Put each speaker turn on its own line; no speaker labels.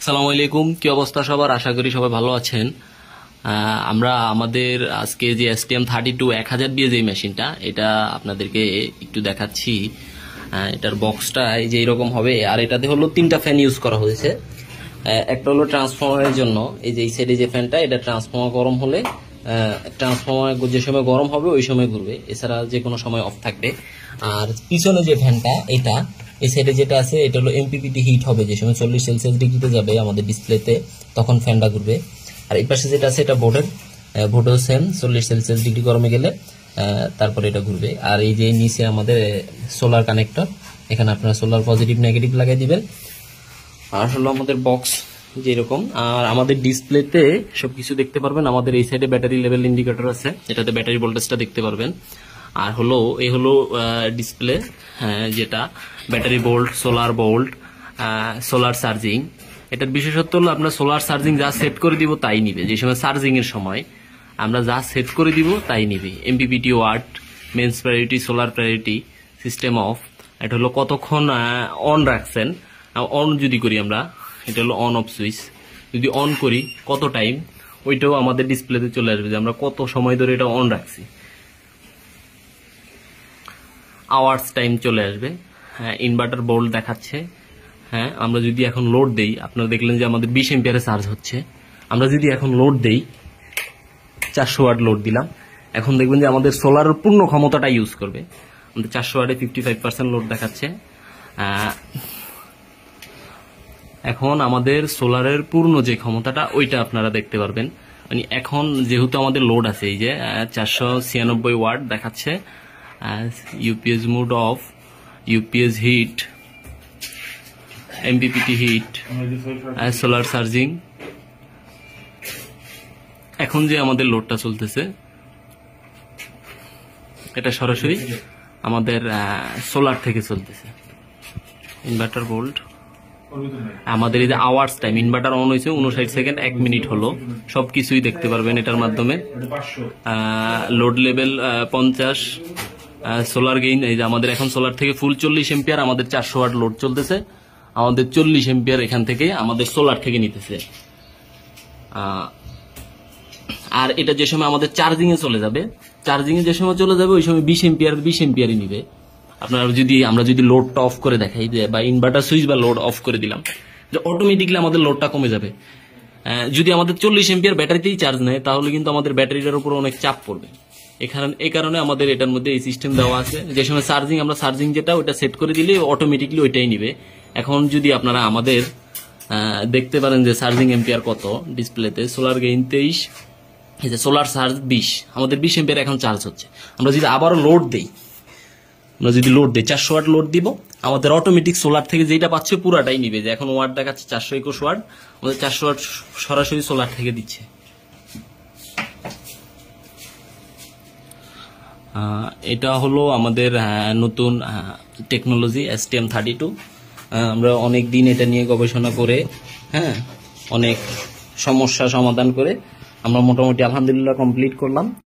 আসসালামু আলাইকুম, কি অবস্থা সবার? আশা করি সবাই ভালো আছেন। আমরা আমাদের আজকে যে STM32 1000 দিয়ে যে মেশিনটা, এটা আপনাদেরকে একটু দেখাচ্ছি। এটার বক্সটা এই যে এরকম হবে, আর এটাতে হলো 3টা ফ্যান ইউজ করা হয়েছে। একটা হলো ট্রান্সফরমারের জন্য, এই যে এই সাইডে যে ফ্যানটা, এটা ট্রান্সফরমার গরম হলে ট্রান্সফরমার যে সময় গরম হবে ওই সময় ঘুরবে, এছাড়া যে কোনো সময় অফ থাকবে। আর পিছনে যে ফ্যানটা, এটা এই সাইডে যেটা আছে, এটা হলো এমপিপিটি হিট হবে, যে সময় 40 সেলসিয়াস ডিগ্রিতে যাবে আমাদের ডিসপ্লেতে, তখন ফ্যানটা ঘুরবে। আর এই পাশে যেটা আছে, এটা বোর্ডেও সেম 40 সেলসিয়াস ডিগ্রি গরমে গেলে তারপরে এটা ঘুরবে। আর এই যে নিচে আমাদের সোলার কানেক্টর, এখানে আপনারা সোলার পজিটিভ নেগেটিভ লাগাই দিবেন। আর হলো আমাদের বক্স যেরকম, আর আমাদের ডিসপ্লেতে সবকিছু দেখতে পারবেন। আমাদের এই সাইডে ব্যাটারি লেভেল ইন্ডিকেটর আছে, এটাতে ব্যাটারি ভোল্টেজটা দেখতে পারবেন। আর হলো এই হলো ডিসপ্লে, যেটা battery volt, solar volt, solar charging. এটার বিশেষত্ব হলো আপনার সোলার চার্জিং যা সেট করে দিব তাই নিবে, যে সময় চার্জিং এর সময় আমরা যা সেট করে দিব তাই নিবে। MPPT watt, mains priority, solar priority, system off, এটা হলো কতক্ষণ অন রাখছেন। অন যদি করি আমরা, এটা হলো অন অফ সুইচ, যদি অন করি কত টাইম, ওইটাও আমাদের ডিসপ্লেতে চলে আসবে যে আমরা কত সময় ধরে এটা অন রাখছি, আওয়ার্স টাইম চলে আসবে। হ্যাঁ, ইনভার্টার বোল্ট দেখাচ্ছে। হ্যাঁ, আমরা যদি এখন লোড দেই, আপনারা দেখলেন যে আমাদের 20 এম্পিয়ারে চার্জ হচ্ছে। আমরা যদি এখন লোড দেই, 400 ওয়াট লোড দিলাম, এখন দেখবেন যে আমাদের সোলারের পূর্ণ ক্ষমতাটা ইউজ করবে। আমাদের 400 ওয়াটে 55% লোড দেখাচ্ছে। এখন আমাদের সোলারের পূর্ণ যে ক্ষমতাটা, ওইটা আপনারা দেখতে পারবেন। মানে এখন যেহেতু আমাদের লোড আছে, এই যে 496 ওয়াট দেখাচ্ছে, UPS mode off, UPS hit, MPPT hit, solar charging. এখন যে আমাদের লোডটা চলতেছে, এটা সরাসরি আমাদের সোলার থেকে চলতেছে। ইনভার্টার ভোল্ট, আমাদের এই যে আওয়ার্স টাইম, ইনভার্টার অন হয়েছে 59 সেকেন্ড 1 মিনিট হলো, সবকিছুই দেখতে পারবেন এটার মাধ্যমে। লোড লেভেল 50, সোলার গেইন, এই যে আমাদের এখন সোলার থেকে ফুল 40 এম্পিয়ার, আমাদের 400 ওয়াট লোড চলতেছে, আমাদের 40 এম্পিয়ার এখান থেকে আমাদের সোলার থেকে নিতেছে। আর এটা যে সময় আমাদের চার্জিং এ চলে যাবে, যে সময় চলে যাবে ওই সময় 20 এম্পিয়ারই নিবে। আপনারা আমরা যদি লোডটা অফ করে দেখাই, যে বা ইনভার্টার সুইচ বা লোড অফ করে দিলাম, যে অটোমেটিকলি আমাদের লোডটা কমে যাবে। যদি আমাদের 40 এম্পিয়ার ব্যাটারিতেই চার্জ নেয়, তাহলে কিন্তু আমাদের ব্যাটারিটার উপর অনেক চাপ পড়বে। এই কারণে আমাদের এটার মধ্যে এই সিস্টেম দেওয়া আছে, যে সময় আমরা চার্জিং যেটা ওটা সেট করে দিলে অটোমেটিকলি ওইটাই নিবে। এখন যদি আপনারা আমাদের দেখতে পারেন যে চার্জিং এম্পিয়ার কত ডিসপ্লেতে, সোলার গেইন 23, এই যে সোলার চার্জ 20, আমাদের 20 এম্পিয়ার এখন চার্জ হচ্ছে। আমরা যদি আবারও লোড দেই, 400 ওয়াট লোড দিব, আমাদের অটোমেটিক সোলার থেকে যেটা পাচ্ছে পুরাটাই নিবে। যে এখন ওয়াট দেখাচ্ছে 421 ওয়াট, আমাদের 400 ওয়াট সরাসরি সোলার থেকে দিচ্ছে। এটা হলো আমাদের নতুন টেকনোলজি STM32। আমরা অনেক দিন এটা নিয়ে গবেষণা করে, অনেক সমস্যা সমাধান করে আমরা মোটামুটি আলহামদুলিল্লাহ কমপ্লিট করলাম।